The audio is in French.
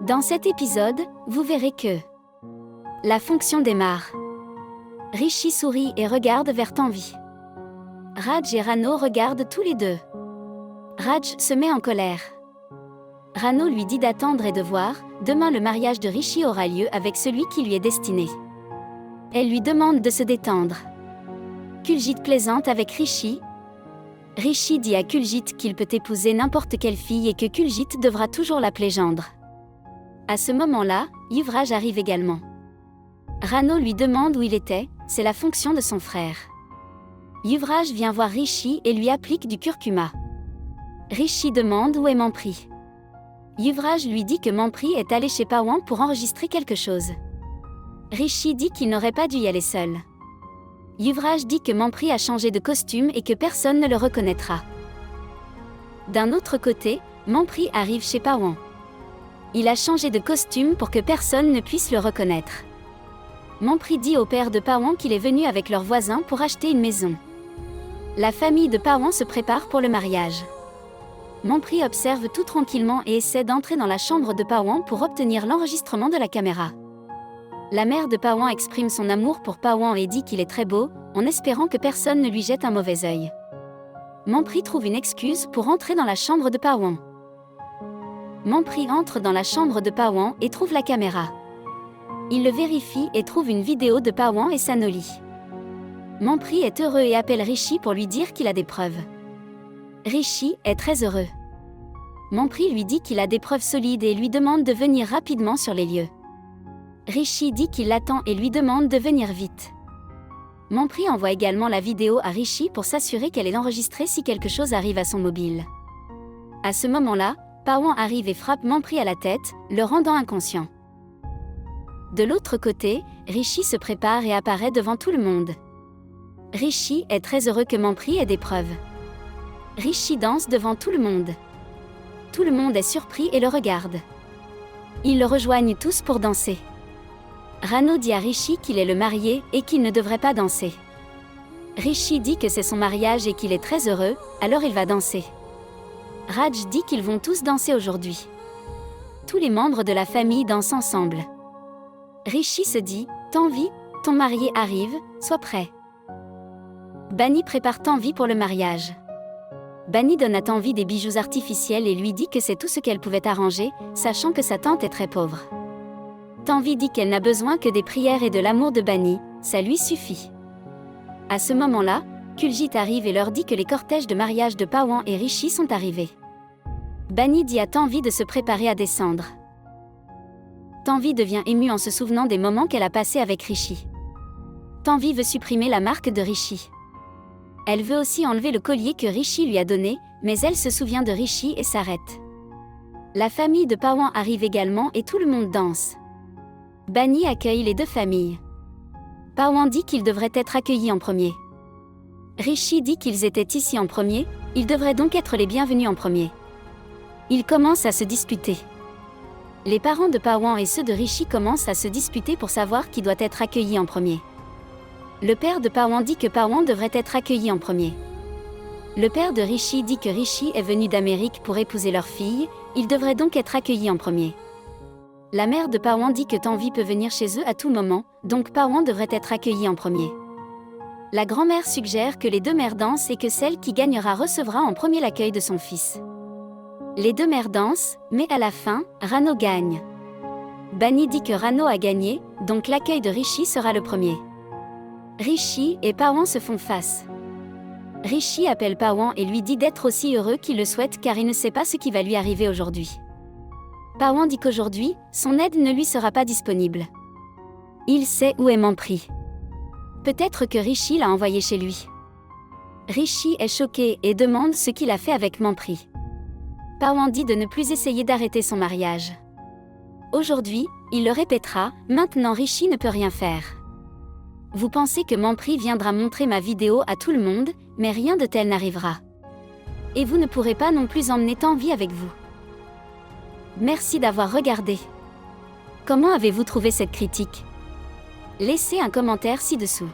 Dans cet épisode, vous verrez que la fonction démarre. Rishi sourit et regarde vers Tanvi. Raj et Rano regardent tous les deux. Raj se met en colère. Rano lui dit d'attendre et de voir, demain le mariage de Rishi aura lieu avec celui qui lui est destiné. Elle lui demande de se détendre. Kuljit plaisante avec Rishi. Rishi dit à Kuljit qu'il peut épouser n'importe quelle fille et que Kuljit devra toujours l'appeler gendre. À ce moment-là, Yuvraj arrive également. Rano lui demande où il était, c'est la fonction de son frère. Yuvraj vient voir Rishi et lui applique du curcuma. Rishi demande où est Mampri. Yuvraj lui dit que Mampri est allé chez Pawan pour enregistrer quelque chose. Rishi dit qu'il n'aurait pas dû y aller seul. Yuvraj dit que Mampri a changé de costume et que personne ne le reconnaîtra. D'un autre côté, Mampri arrive chez Pawan. Il a changé de costume pour que personne ne puisse le reconnaître. Mampri dit au père de Pawan qu'il est venu avec leurs voisins pour acheter une maison. La famille de Pawan se prépare pour le mariage. Mampri observe tout tranquillement et essaie d'entrer dans la chambre de Pawan pour obtenir l'enregistrement de la caméra. La mère de Pawan exprime son amour pour Pawan et dit qu'il est très beau, en espérant que personne ne lui jette un mauvais œil. Mampri trouve une excuse pour entrer dans la chambre de Pawan. Mampri entre dans la chambre de Pawan et trouve la caméra. Il le vérifie et trouve une vidéo de Pawan et Sanoli. Mampri est heureux et appelle Rishi pour lui dire qu'il a des preuves. Rishi est très heureux. Mampri lui dit qu'il a des preuves solides et lui demande de venir rapidement sur les lieux. Rishi dit qu'il l'attend et lui demande de venir vite. Mampri envoie également la vidéo à Rishi pour s'assurer qu'elle est enregistrée si quelque chose arrive à son mobile. À ce moment-là, Pawan arrive et frappe Mampri à la tête, le rendant inconscient. De l'autre côté, Rishi se prépare et apparaît devant tout le monde. Rishi est très heureux que Mampri ait des preuves. Rishi danse devant tout le monde. Tout le monde est surpris et le regarde. Ils le rejoignent tous pour danser. Rano dit à Rishi qu'il est le marié et qu'il ne devrait pas danser. Rishi dit que c'est son mariage et qu'il est très heureux, alors il va danser. Raj dit qu'ils vont tous danser aujourd'hui. Tous les membres de la famille dansent ensemble. Rishi se dit « Tanvi, ton marié arrive, sois prêt ». Bani prépare Tanvi pour le mariage. Bani donne à Tanvi des bijoux artificiels et lui dit que c'est tout ce qu'elle pouvait arranger, sachant que sa tante est très pauvre. Tanvi dit qu'elle n'a besoin que des prières et de l'amour de Bani, ça lui suffit. À ce moment-là, Kuljit arrive et leur dit que les cortèges de mariage de Pawan et Rishi sont arrivés. Bani dit à Tanvi de se préparer à descendre. Tanvi devient émue en se souvenant des moments qu'elle a passés avec Rishi. Tanvi veut supprimer la marque de Rishi. Elle veut aussi enlever le collier que Rishi lui a donné, mais elle se souvient de Rishi et s'arrête. La famille de Pawan arrive également et tout le monde danse. Bani accueille les deux familles. Pawan dit qu'ils devraient être accueillis en premier. Rishi dit qu'ils étaient ici en premier, ils devraient donc être les bienvenus en premier. Ils commencent à se disputer. Les parents de Pawan et ceux de Rishi commencent à se disputer pour savoir qui doit être accueilli en premier. Le père de Pawan dit que Pawan devrait être accueilli en premier. Le père de Rishi dit que Rishi est venu d'Amérique pour épouser leur fille, il devrait donc être accueilli en premier. La mère de Pawan dit que Tanvi peut venir chez eux à tout moment, donc Pawan devrait être accueilli en premier. La grand-mère suggère que les deux mères dansent et que celle qui gagnera recevra en premier l'accueil de son fils. Les deux mères dansent, mais à la fin, Rano gagne. Bani dit que Rano a gagné, donc l'accueil de Rishi sera le premier. Rishi et Pawan se font face. Rishi appelle Pawan et lui dit d'être aussi heureux qu'il le souhaite car il ne sait pas ce qui va lui arriver aujourd'hui. Pawan dit qu'aujourd'hui, son aide ne lui sera pas disponible. Il sait où est Mampri. Peut-être que Rishi l'a envoyé chez lui. Rishi est choqué et demande ce qu'il a fait avec Mampri. Pawan dit de ne plus essayer d'arrêter son mariage. Aujourd'hui, il le répétera, maintenant Rishi ne peut rien faire. Vous pensez que Mampri viendra montrer ma vidéo à tout le monde, mais rien de tel n'arrivera. Et vous ne pourrez pas non plus emmener Tanvi avec vous. Merci d'avoir regardé. Comment avez-vous trouvé cette critique ? Laissez un commentaire ci-dessous.